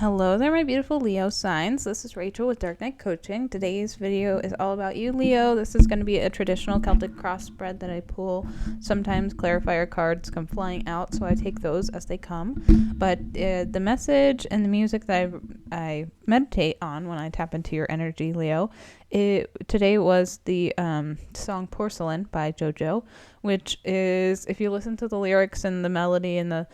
Hello there, my beautiful Leo signs. This is Rachael with Dark Knight Coaching. Today's video is all about you, Leo. This is going to be a traditional Celtic cross spread that I pull. Sometimes clarifier cards come flying out, so I take those as they come. But the message and the music that I meditate on when I tap into your energy, Leo, today was the song Porcelain by JoJo, which is, if you listen to the lyrics and the melody and the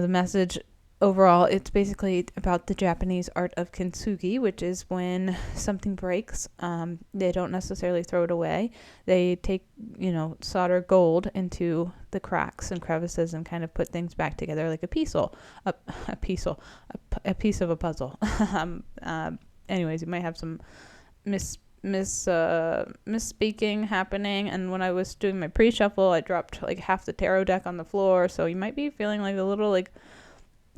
message, overall, it's basically about the Japanese art of kintsugi, which is when something breaks, they don't necessarily throw it away. They take, solder gold into the cracks and crevices and kind of put things back together like a piece of a puzzle. Anyways, you might have some misspeaking happening, and when I was doing my pre-shuffle, I dropped like half the tarot deck on the floor, so you might be feeling like a little like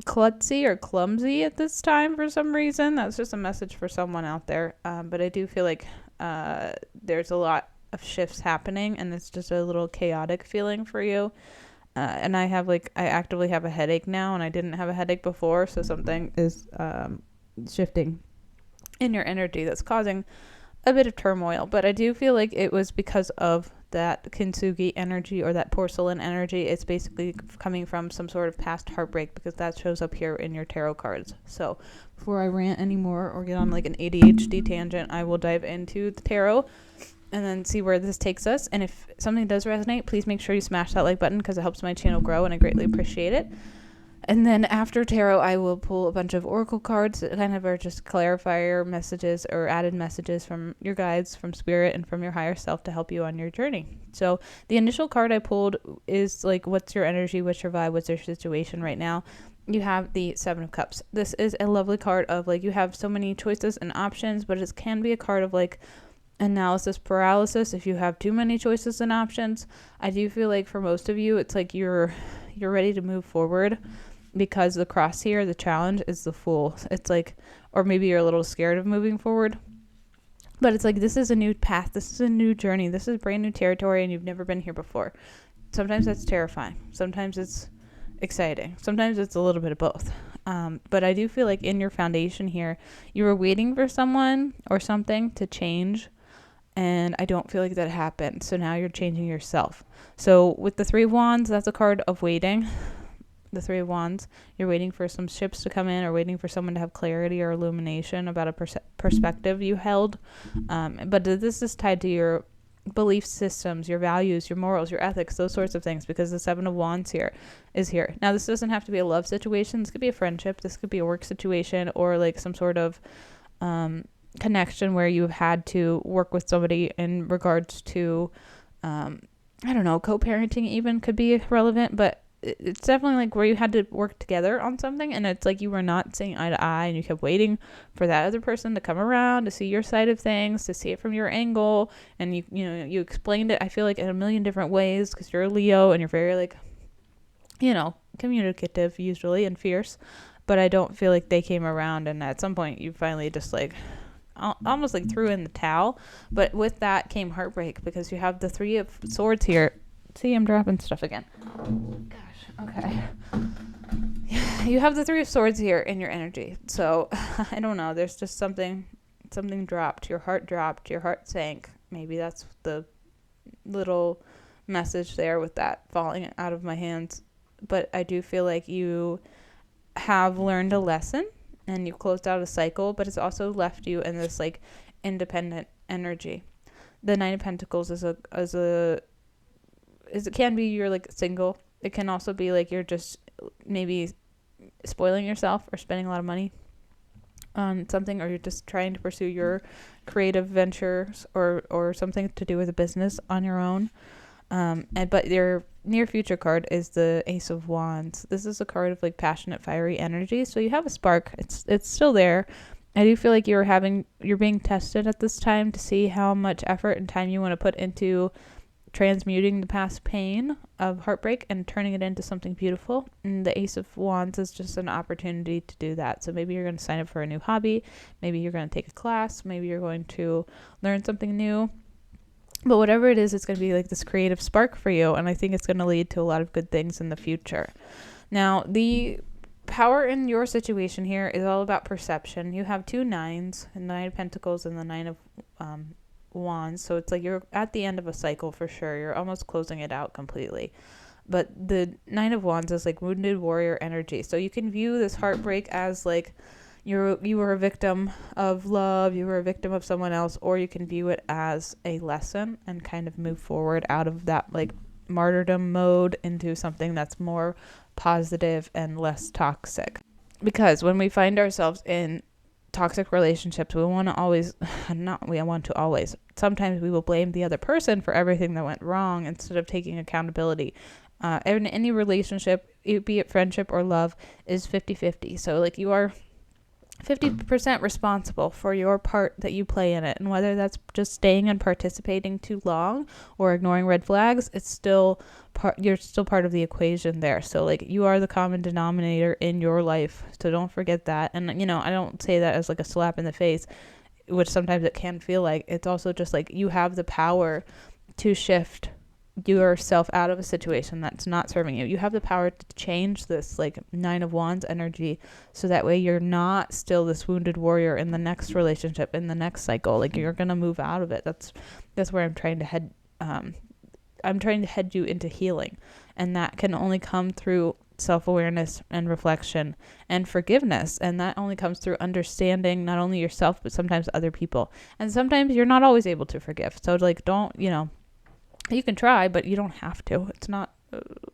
klutzy or clumsy at this time for some reason. That's just a message for someone out there, but I do feel like there's a lot of shifts happening, and it's just a little chaotic feeling for you. And I actively have a headache now, and I didn't have a headache before, so something is shifting in your energy that's causing a bit of turmoil. But I do feel like it was because of that kintsugi energy or that porcelain energy. It's basically coming from some sort of past heartbreak, because that shows up here in your tarot cards. So before I rant anymore or get on like an ADHD tangent, I will dive into the tarot and then see where this takes us. And if something does resonate, please make sure you smash that like button, because it helps my channel grow and I greatly appreciate it. And then after tarot, I will pull a bunch of oracle cards that kind of are just clarifier messages or added messages from your guides, from spirit, and from your higher self to help you on your journey. So the initial card I pulled is like, what's your energy? What's your vibe? What's your situation right now? You have the Seven of Cups. This is a lovely card of like, you have so many choices and options, but it can be a card of like analysis paralysis if you have too many choices and options. I do feel like for most of you, it's like you're ready to move forward, because the cross here, the challenge, is the Fool. It's like, or maybe you're a little scared of moving forward, but it's like, this is a new path, this is a new journey, this is brand new territory, and you've never been here before. Sometimes that's terrifying, sometimes it's exciting, sometimes it's a little bit of both. But I do feel like in your foundation here, you were waiting for someone or something to change, and I don't feel like that happened. So now you're changing yourself. So with the Three of Wands, that's a card of waiting. The Three of Wands, you're waiting for some ships to come in, or waiting for someone to have clarity or illumination about a perspective you held. But this is tied to your belief systems, your values, your morals, your ethics, those sorts of things, because the Seven of Wands here is here. Now, this doesn't have to be a love situation. This could be a friendship. This could be a work situation, or like some sort of connection where you've had to work with somebody in regards to, I don't know, co-parenting even could be relevant, but it's definitely like where you had to work together on something, and it's like you were not seeing eye to eye, and you kept waiting for that other person to come around to see your side of things, to see it from your angle, and you explained it, I feel like, in a million different ways, because you're a Leo and you're very like, communicative usually and fierce. But I don't feel like they came around, and at some point you finally just like almost like threw in the towel. But with that came heartbreak, because you have the Three of Swords here. See, I'm dropping stuff again. Gosh, okay. You have the Three of Swords here in your energy. So, I don't know. There's just something dropped. Your heart dropped. Your heart sank. Maybe that's the little message there with that falling out of my hands. But I do feel like you have learned a lesson, and you've closed out a cycle, but it's also left you in this like independent energy. The Nine of Pentacles it can be you're like single. It can also be like you're just maybe spoiling yourself or spending a lot of money on something, or you're just trying to pursue your creative ventures or something to do with a business on your own. But your near future card is the Ace of Wands. This is a card of like passionate, fiery energy. So you have a spark. It's still there. I do feel like you're being tested at this time to see how much effort and time you want to put into transmuting the past pain of heartbreak and turning it into something beautiful. And the Ace of Wands is just an opportunity to do that. So maybe you're going to sign up for a new hobby. Maybe you're going to take a class. Maybe you're going to learn something new. But whatever it is, it's going to be like this creative spark for you. And I think it's going to lead to a lot of good things in the future. Now, the power in your situation here is all about perception. You have 2 nines, the 9 of Pentacles and the 9 of Wands. So it's like you're at the end of a cycle for sure. You're almost closing it out completely. But the 9 of Wands is like wounded warrior energy. So you can view this heartbreak as like you were a victim of love, you were a victim of someone else, or you can view it as a lesson and kind of move forward out of that like martyrdom mode into something that's more positive and less toxic. Because when we find ourselves in toxic relationships, sometimes we will blame the other person for everything that went wrong instead of taking accountability. In any relationship, be it friendship or love, is 50-50. So like you are 50% responsible for your part that you play in it, and whether that's just staying and participating too long or ignoring red flags, you're still part of the equation there. So like you are the common denominator in your life, so don't forget that. And I don't say that as like a slap in the face, which sometimes it can feel like. It's also just like you have the power to shift yourself out of a situation that's not serving you. You have the power to change this like 9 of Wands energy, so that way you're not still this wounded warrior in the next relationship, in the next cycle. Like you're gonna move out of it. That's where I'm trying to head. I'm trying to head you into healing, and that can only come through self-awareness and reflection and forgiveness, and that only comes through understanding not only yourself but sometimes other people. And sometimes you're not always able to forgive, so like don't you can try, but you don't have to. It's not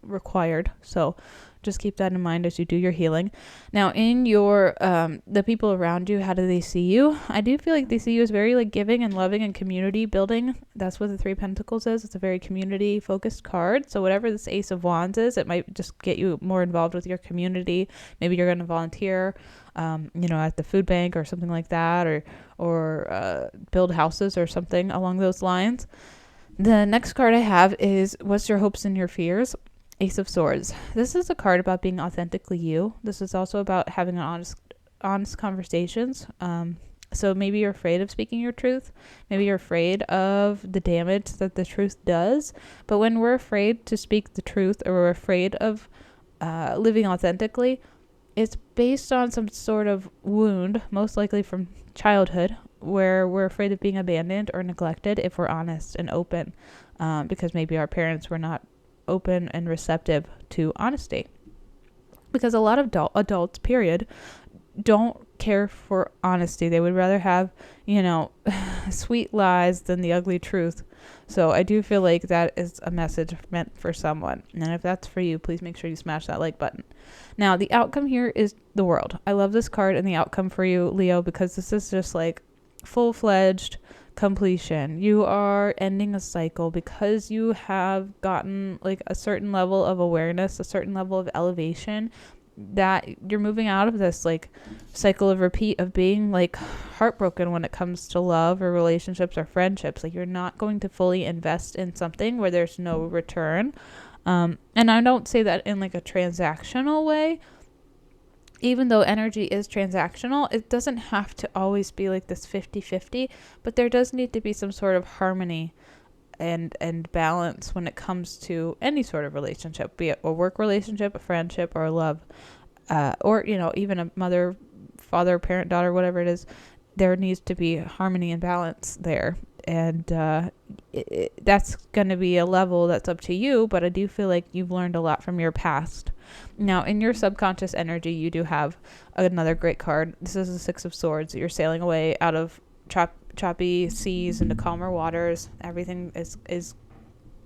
required. So just keep that in mind as you do your healing. Now, in your the people around you, how do they see you? I do feel like they see you as very like giving and loving and community building. That's what the 3 Pentacles is. It's a very community focused card. So whatever this Ace of Wands is, it might just get you more involved with your community. Maybe you're going to volunteer at the food bank or something like that, or build houses or something along those lines. The next card I have is what's your hopes and your fears? Ace of Swords. This is a card about being authentically you. This is also about having honest conversations. So maybe you're afraid of speaking your truth. Maybe you're afraid of the damage that the truth does. But when we're afraid to speak the truth, or we're afraid of living authentically, it's based on some sort of wound, most likely from childhood, where we're afraid of being abandoned or neglected if we're honest and open, because maybe our parents were not open and receptive to honesty. Because a lot of adults, period, don't care for honesty. They would rather have, sweet lies than the ugly truth. So I do feel like that is a message meant for someone. And if that's for you, please make sure you smash that like button. Now, the outcome here is the World. I love this card and the outcome for you, Leo, because this is just like full-fledged completion. You are ending a cycle because you have gotten like a certain level of awareness, a certain level of elevation, that you're moving out of this like cycle of repeat of being like heartbroken when it comes to love or relationships or friendships. Like you're not going to fully invest in something where there's no return. And I don't say that in like a transactional way. Even though energy is transactional, it doesn't have to always be like this 50-50, but there does need to be some sort of harmony and balance when it comes to any sort of relationship, be it a work relationship, a friendship, or a love, or even a mother, father, parent, daughter, whatever it is. There needs to be harmony and balance there, and that's going to be a level that's up to you. But I do feel like you've learned a lot from your past. Now, in your subconscious energy, you do have another great card. This is the 6 of Swords. You're sailing away out of choppy seas into calmer waters. Everything is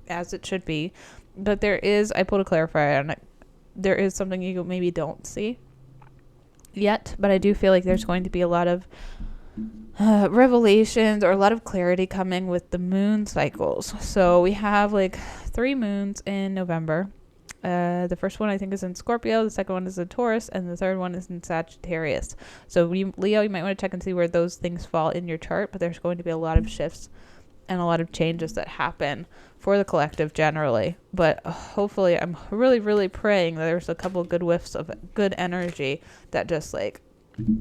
as it should be. But I pulled a clarifier on it. There is something you maybe don't see yet, but I do feel like there's going to be a lot of revelations or a lot of clarity coming with the moon cycles. So we have like 3 moons in November. The first one I think is in Scorpio, the second one is in Taurus, and the third one is in Sagittarius. So Leo, you might want to check and see where those things fall in your chart, but there's going to be a lot of shifts and a lot of changes that happen for the collective generally. But hopefully, I'm really, really praying that there's a couple good whiffs of good energy that just like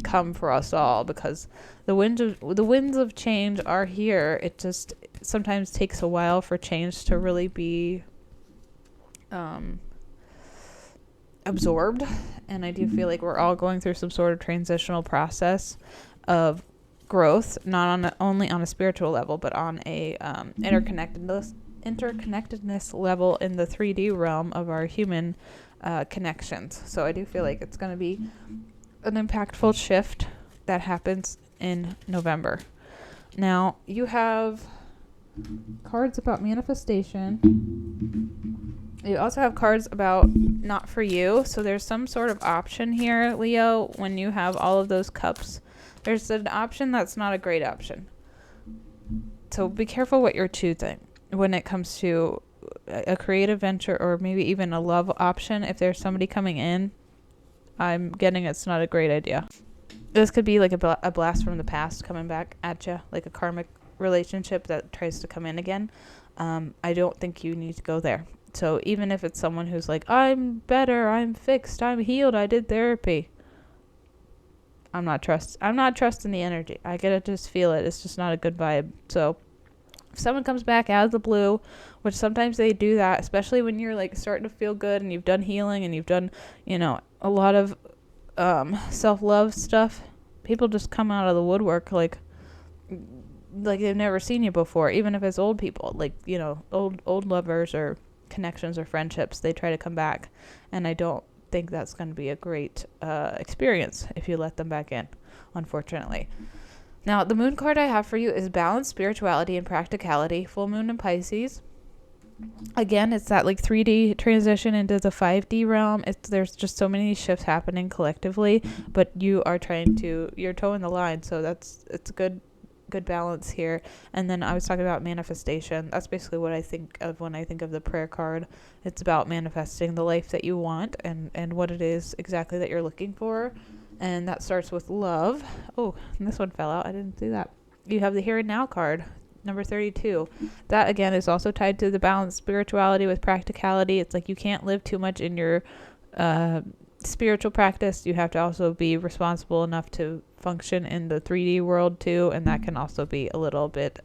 come for us all, because the winds of change are here. It just sometimes takes a while for change to really be absorbed, and I do feel like we're all going through some sort of transitional process of growth, not only on a spiritual level, but on a interconnectedness level in the 3D realm of our human connections. So I do feel like it's going to be an impactful shift that happens in November. Now, you have cards about manifestation. You also have cards about not for you. So there's some sort of option here, Leo, when you have all of those cups. There's an option that's not a great option. So be careful what you're choosing when it comes to a creative venture or maybe even a love option. If there's somebody coming in, I'm getting it's not a great idea. This could be like a blast from the past coming back at you, like a karmic relationship that tries to come in again. I don't think you need to go there. So even if it's someone who's like, I'm better, I'm fixed, I'm healed, I did therapy, I'm not trusting the energy. I gotta just feel it. It's just not a good vibe. So if someone comes back out of the blue, which sometimes they do that, especially when you're like starting to feel good and you've done healing and you've done, a lot of self-love stuff, people just come out of the woodwork like they've never seen you before, even if it's old people, like, old lovers or connections or friendships, they try to come back, and I don't think that's going to be a great experience if you let them back in, unfortunately. Now, the moon card I have for you is balance, spirituality, and practicality. Full moon in Pisces. Again, it's that like 3D transition into the 5D realm. There's just so many shifts happening collectively, but you're towing the line, so it's a good balance here. And then I was talking about manifestation. That's basically what I think of when I think of the prayer card. It's about manifesting the life that you want and what it is exactly that you're looking for. And that starts with love. Oh, and this one fell out. I didn't see that. You have the here and now card, number 32. That again is also tied to the balance, spirituality with practicality. It's like you can't live too much in your spiritual practice. You have to also be responsible enough to function in the 3D world too, and that can also be a little bit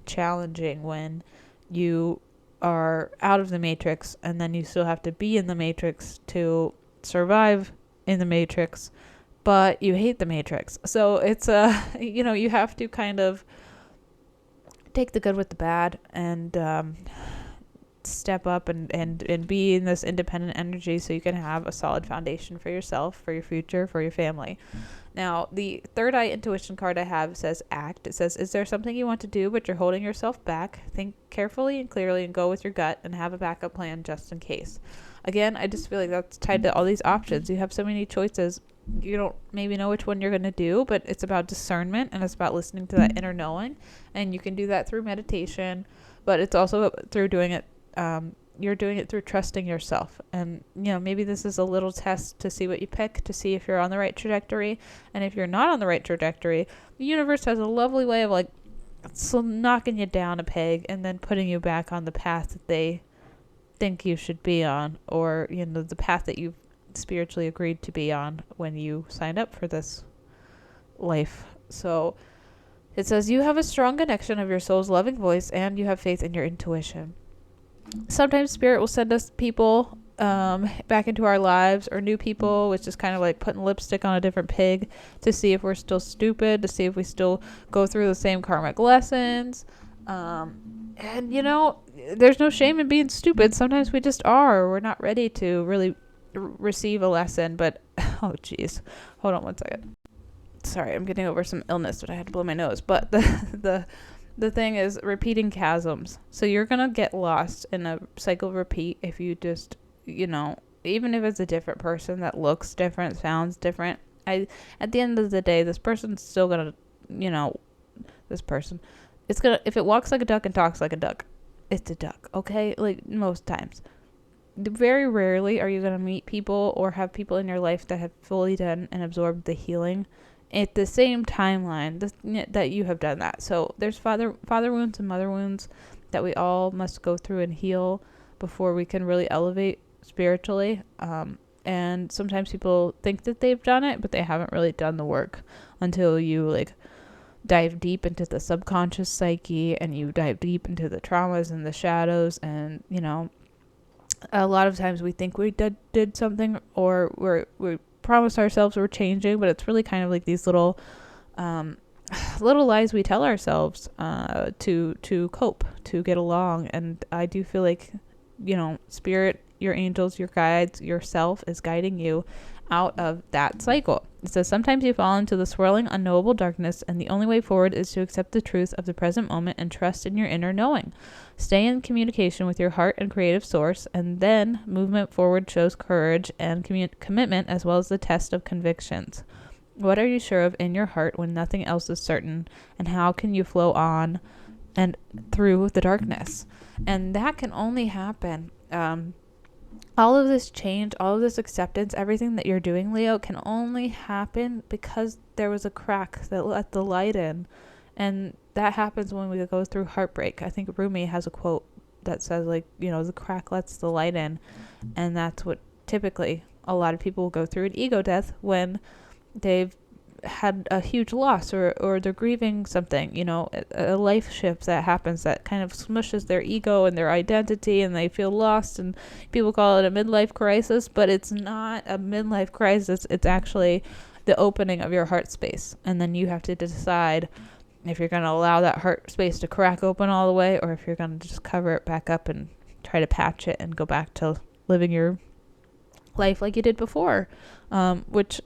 challenging when you are out of the matrix and then you still have to be in the matrix to survive in the matrix, but you hate the matrix. So it's you have to kind of take the good with the bad and step up and be in this independent energy so you can have a solid foundation for yourself, for your future, for your family. Now, the third eye intuition card I have says act. It says, is there something you want to do but you're holding yourself back? Think carefully and clearly and go with your gut and have a backup plan just in case. Again, I just feel like that's tied to all these options. You have so many choices. You don't maybe know which one you're going to do, but it's about discernment and it's about listening to that inner knowing. And you can do that through meditation, but it's also through doing it. You're doing it through trusting yourself. And, maybe this is a little test to see what you pick, to see if you're on the right trajectory. And if you're not on the right trajectory, the universe has a lovely way of knocking you down a peg and then putting you back on the path that they think you should be on, or, the path that you've spiritually agreed to be on when you signed up for this life. So it says you have a strong connection of your soul's loving voice and you have faith in your intuition. Sometimes spirit will send us people back into our lives, or new people, which is kind of like putting lipstick on a different pig to see if we're still stupid, to see if we still go through the same karmic lessons. And there's no shame in being stupid. Sometimes we just are. We're not ready to really receive a lesson. But oh geez, hold on one second. Sorry, I'm getting over some illness, but I had to blow my nose. But the thing is repeating chasms. So you're going to get lost in a cycle repeat if you just, even if it's a different person that looks different, sounds different. At the end of the day, this person's still going to, this person, it's going to, if it walks like a duck and talks like a duck, it's a duck, okay? Like most times. Very rarely are you going to meet people or have people in your life that have fully done and absorbed the healing at the same timeline that you have done that. So there's father wounds and mother wounds that we all must go through and heal before we can really elevate spiritually. And sometimes people think that they've done it, but they haven't really done the work until you dive deep into the subconscious psyche and you dive deep into the traumas and the shadows and, A lot of times we think we did something, or we promise ourselves we're changing, but it's really kind of like these little little lies we tell ourselves to cope, to get along. And I do feel like, spirit, your angels, your guides, yourself is guiding you out of that cycle. It says sometimes you fall into the swirling, unknowable darkness, and the only way forward is to accept the truth of the present moment and trust in your inner knowing. Stay in communication with your heart and creative source, and then movement forward shows courage and commitment, as well as the test of convictions. What are you sure of in your heart when nothing else is certain, and how can you flow on and through the darkness? And that can only happen. All of this change, all of this acceptance, everything that you're doing, Leo, can only happen because there was a crack that let the light in. And that happens when we go through heartbreak. I think Rumi has a quote that says, like, the crack lets the light in. And that's what typically a lot of people will go through an ego death when they've had a huge loss, or they're grieving something, a life shift that happens that kind of smushes their ego and their identity, and they feel lost, and people call it a midlife crisis, but it's not a midlife crisis. It's actually the opening of your heart space. And then you have to decide if you're going to allow that heart space to crack open all the way, or if you're going to just cover it back up and try to patch it and go back to living your life like you did before, which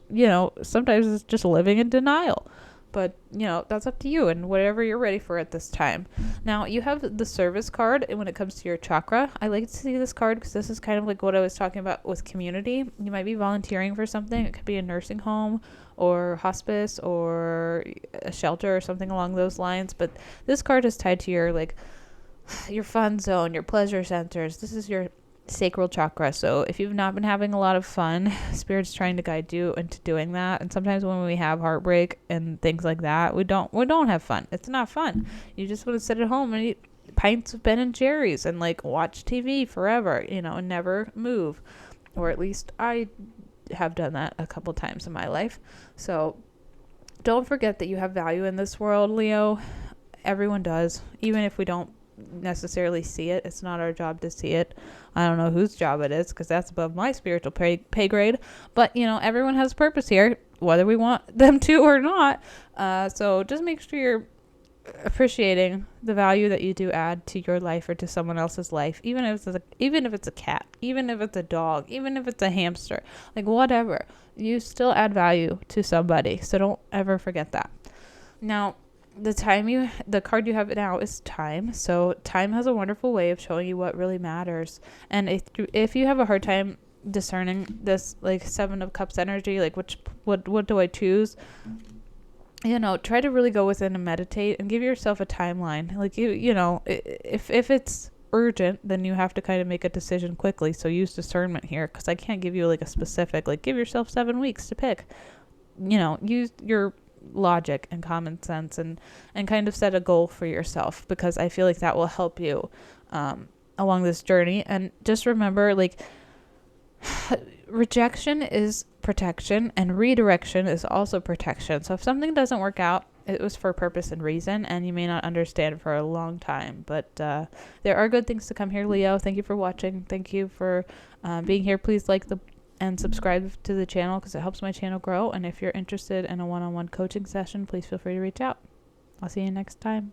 sometimes is just living in denial. But that's up to you and whatever you're ready for at this time. Now, you have the service card, and when it comes to your chakra, I like to see this card because this is kind of like what I was talking about with community. You might be volunteering for something. It could be a nursing home or hospice or a shelter or something along those lines, but this card is tied to your fun zone, your pleasure centers. This is your sacral chakra. So if you've not been having a lot of fun, Spirit's trying to guide you into doing that. And sometimes when we have heartbreak and things like that, we don't have fun. It's not fun. You just want to sit at home and eat pints of Ben and Jerry's and watch TV forever, and never move. Or at least I have done that a couple times in my life. So don't forget that you have value in this world, Leo. Everyone does, even if we don't necessarily see it. It's not our job to see it. I don't know whose job it is, because that's above my spiritual pay grade, but everyone has purpose here, whether we want them to or not. So just make sure you're appreciating the value that you do add to your life or to someone else's life, even if it's a cat, even if it's a dog, even if it's a hamster, whatever, you still add value to somebody. So don't ever forget that. Now, the card you have now is time. So time has a wonderful way of showing you what really matters. And if you have a hard time discerning this Seven of Cups energy, what do I choose? Try to really go within and meditate and give yourself a timeline. If it's urgent, then you have to kind of make a decision quickly. So use discernment here, because I can't give you a specific, give yourself 7 weeks to pick. Use your logic and common sense and kind of set a goal for yourself, because I feel like that will help you along this journey. And just remember, rejection is protection and redirection is also protection. So if something doesn't work out, it was for purpose and reason, and you may not understand for a long time, but there are good things to come here, Leo. Thank you for watching. Thank you for being here. Please and subscribe to the channel, because it helps my channel grow. And if you're interested in a one-on-one coaching session, please feel free to reach out. I'll see you next time.